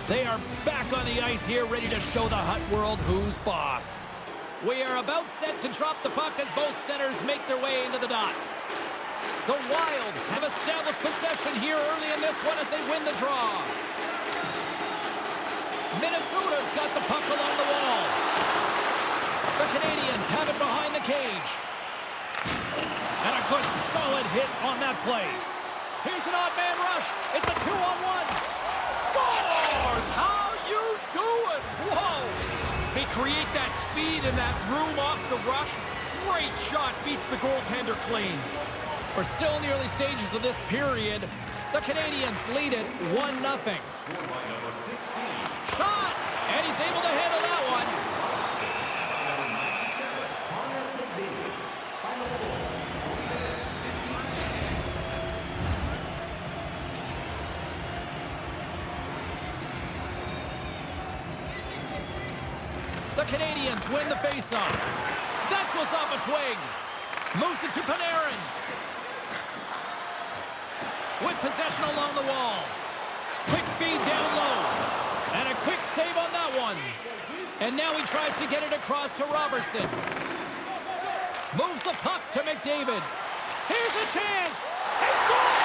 They are back on the ice here, ready to show the Hut world who's boss. We are about set to drop the puck as both centers make their way into the dot. The Wild have established possession here early in this one as they win the draw. Minnesota's got the puck along the wall. The Canadiens have it behind the cage. And a good solid hit on that play. Here's an odd man rush. It's a 2-on-1. Scores! How you doing? Whoa! They create that speed and that room off the rush. Great shot, beats the goaltender clean. We're still in the early stages of this period. The Canadiens lead it 1-0. Shot! And he's able to handle that one. The Canadiens win the faceoff. That goes off a twig. Moves it to Panarin. With possession along the wall. Quick feed down low. And a quick save on that one. And now he tries to get it across to Robertson. Moves the puck to McDavid. Here's a chance. He scores!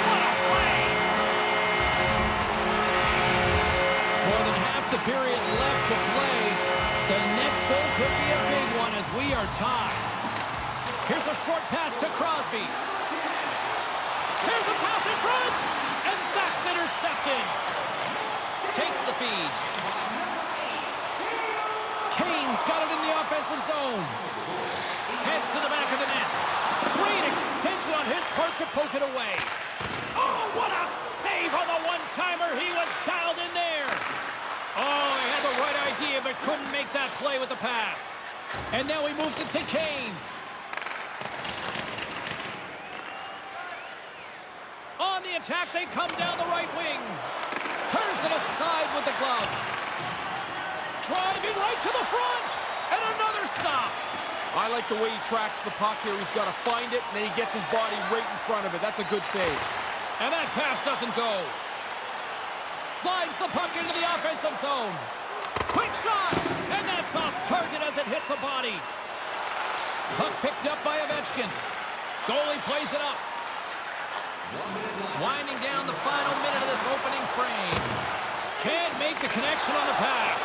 What a play! More than half the period left to play. The next goal could be a big one as we are tied. Here's a short pass to Crosby. Here's a pass in front, and that's intercepted. Takes the feed. Kane's got it in the offensive zone. Heads to the back of the net. Great extension on his part to poke it away. Oh, what a save on the one-timer. He was dialed in there. Oh, he had the right idea, but couldn't make that play with the pass. And now he moves it to Kane. On the attack, they come down the right wing. Turns it aside with the glove. Driving right to the front. And another stop. I like the way he tracks the puck here. He's got to find it, and then he gets his body right in front of it. That's a good save. And that pass doesn't go. Slides the puck into the offensive zone. Quick shot. And that's off target as it hits a body. Puck picked up by Ovechkin. Goalie plays it up. Winding down the final minute of this opening frame. Can't make the connection on the pass.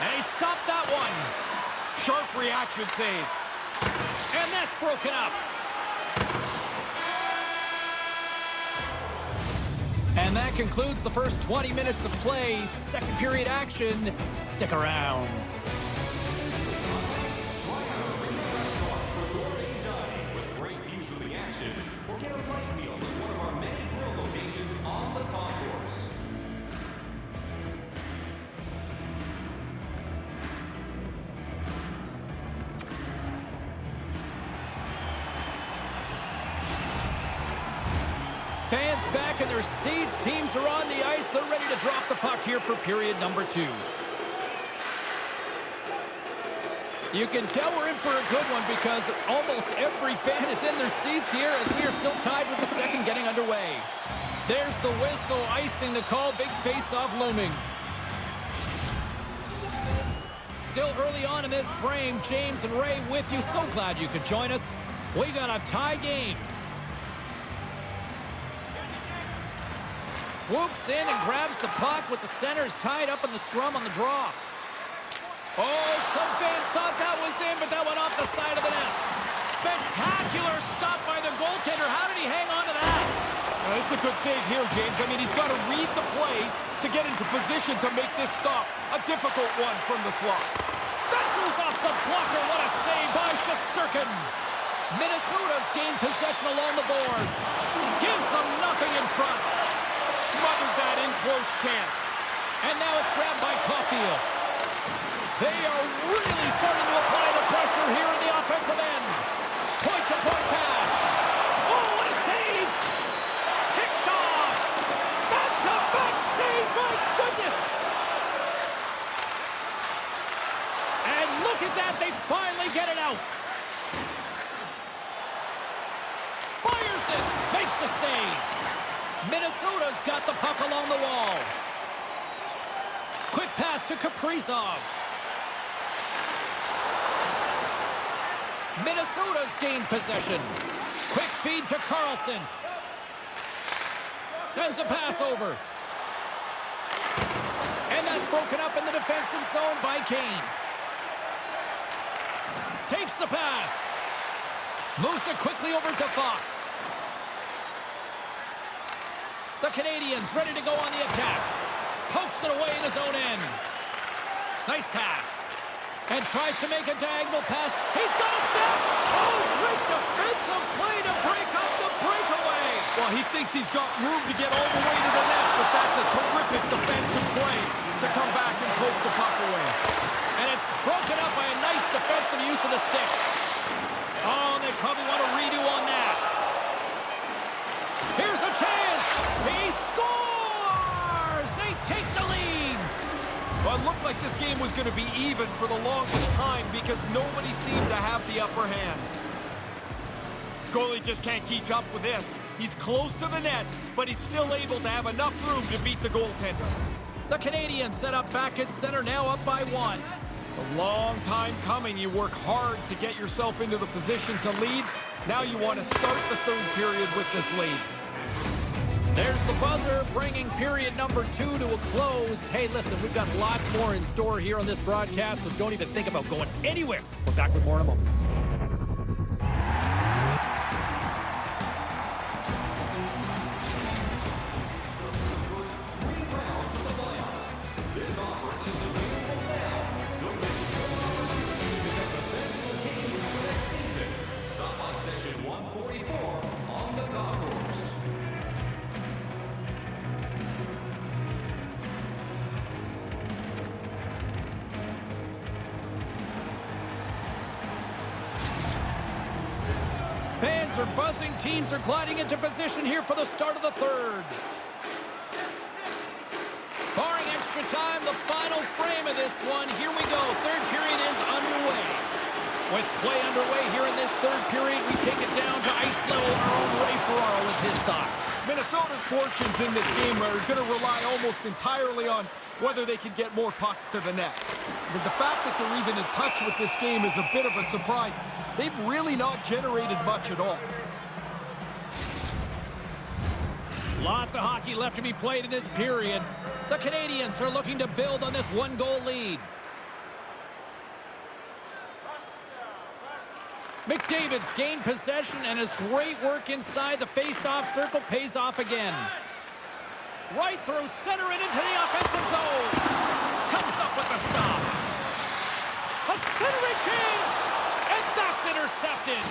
And he stopped that one. Sharp reaction save. And that's broken up. And that concludes the first 20 minutes of play. Second period action. Stick around. Fans back in their seats. Teams are on the ice. They're ready to drop the puck here for period number 2. You can tell we're in for a good one because almost every fan is in their seats here as we are still tied with the second getting underway. There's the whistle, icing the call. Big face-off looming. Still early on in this frame. James and Ray with you. So glad you could join us. We got a tie game. Swoops in and grabs the puck with the centers tied up in the scrum on the draw. Oh, some fans thought that was in, but that went off the side of the net. Spectacular stop by the goaltender. How did he hang on to that? This is a good save here, James. I mean, he's got to read the play to get into position to make this stop. A difficult one from the slot. That goes off the blocker. What a save by Shesterkin. Minnesota's gained possession along the boards. Gives them nothing in front. Smothered that in close chance. And now it's grabbed by Caulfield. They are really starting to apply the pressure here in the offensive end. Point-to-point pass. Oh, what a save! Picked off. Back-to-back saves, my goodness! And look at that, they finally get it out. Fires it, makes the save. Minnesota's got the puck along the wall. to Kaprizov. Minnesota's gained possession. Quick feed to Carlson. Sends a pass over. And that's broken up in the defensive zone by Kane. Takes the pass. Moves it quickly over to Fox. The Canadians ready to go on the attack. Pokes it away in his own end. Nice pass. And tries to make a diagonal pass. He's got a step. Oh, great defensive play to break up the breakaway. Well, he thinks he's got room to get all the way to the net, but that's a terrific defensive play to come back and poke the puck away. And it's broken up by a nice defensive use of the stick. Oh, they probably want a redo on that. Here's a chance. He scores. They take the lead. Well, it looked like this game was going to be even for the longest time because nobody seemed to have the upper hand. Goalie just can't keep up with this. He's close to the net, but he's still able to have enough room to beat the goaltender. The Canadians set up back at center, now up by 1. A long time coming. You work hard to get yourself into the position to lead. Now you want to start the third period with this lead. There's the buzzer, bringing period number 2 to a close. Hey, listen, we've got lots more in store here on this broadcast, so don't even think about going anywhere. We're back with more in a moment. Fans are buzzing. Teams are gliding into position here for the start of the third. Barring extra time, the final frame of this one. Here we go. Third period is underway. With play underway here in this third period, we take it down to ice level. Our own Ray Ferraro with his thoughts. Minnesota's fortunes in this game are going to rely almost entirely on whether they can get more pucks to the net. But the fact that they're even in touch with this game is a bit of a surprise. They've really not generated much at all. Lots of hockey left to be played in this period. The Canadians are looking to build on this one-goal lead. McDavid's gained possession, and his great work inside the face-off circle pays off again. Right through center and into the offensive zone. Comes up with the stop. A centering chance, and that's intercepted.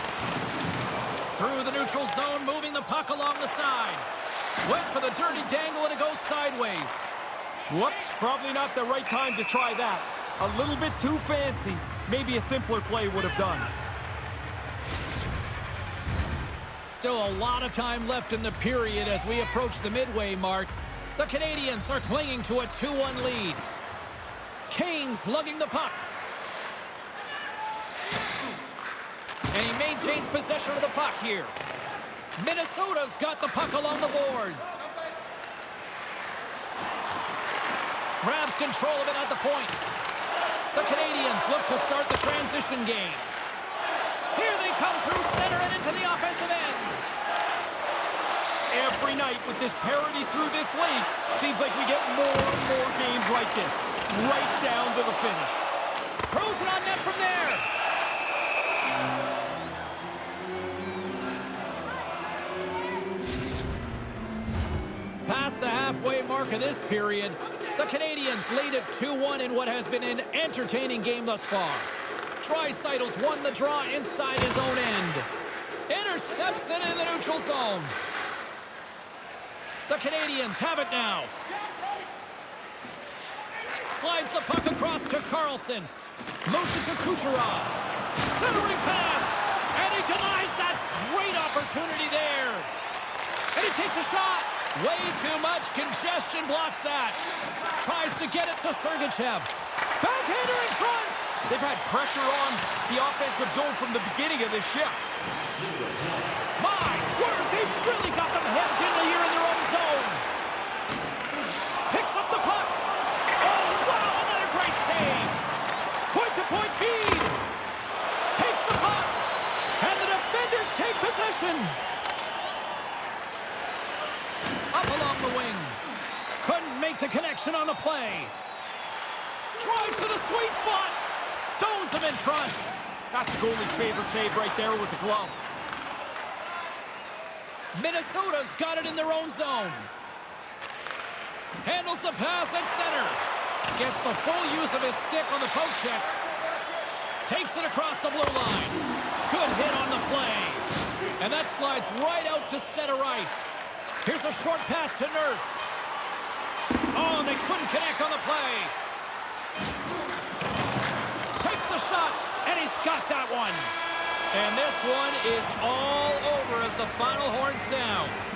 Through the neutral zone, moving the puck along the side. Went for the dirty dangle, and it goes sideways. Whoops, probably not the right time to try that. A little bit too fancy. Maybe a simpler play would have done. Still a lot of time left in the period as we approach the midway mark. The Canadians are clinging to a 2-1 lead. Kane's lugging the puck. And he maintains possession of the puck here. Minnesota's got the puck along the boards. Grabs control of it at the point. The Canadians look to start the transition game. Here they come through center and into the offensive end. Every night with this parity through this league, seems like we get more and more games like this, right down to the finish. Throws it on net from there. Past the halfway mark of this period, the Canadians lead at 2-1 in what has been an entertaining game thus far. Draisaitl's won the draw inside his own end. Intercepts it in the neutral zone. The Canadians have it now. Slides the puck across to Carlson. Moves it to Kucherov. Centering pass. And he denies that great opportunity there. And he takes a shot. Way too much congestion blocks that. Tries to get it to Sergachev. Backhander in front. They've had pressure on the offensive zone from the beginning of this shift. My word, they've really got them hemmed in here in their own zone. Picks up the puck. Oh, wow, another connection on the play. Drives to the sweet spot. Stones him in front. That's the goalie's favorite save right there with the glove. Minnesota's got it in their own zone. Handles the pass at center. Gets the full use of his stick on the poke check. Takes it across the blue line. Good hit on the play. And that slides right out to center ice. Here's a short pass to Nurse. Oh, and they couldn't connect on the play. Takes a shot, and he's got that one. And this one is all over as the final horn sounds.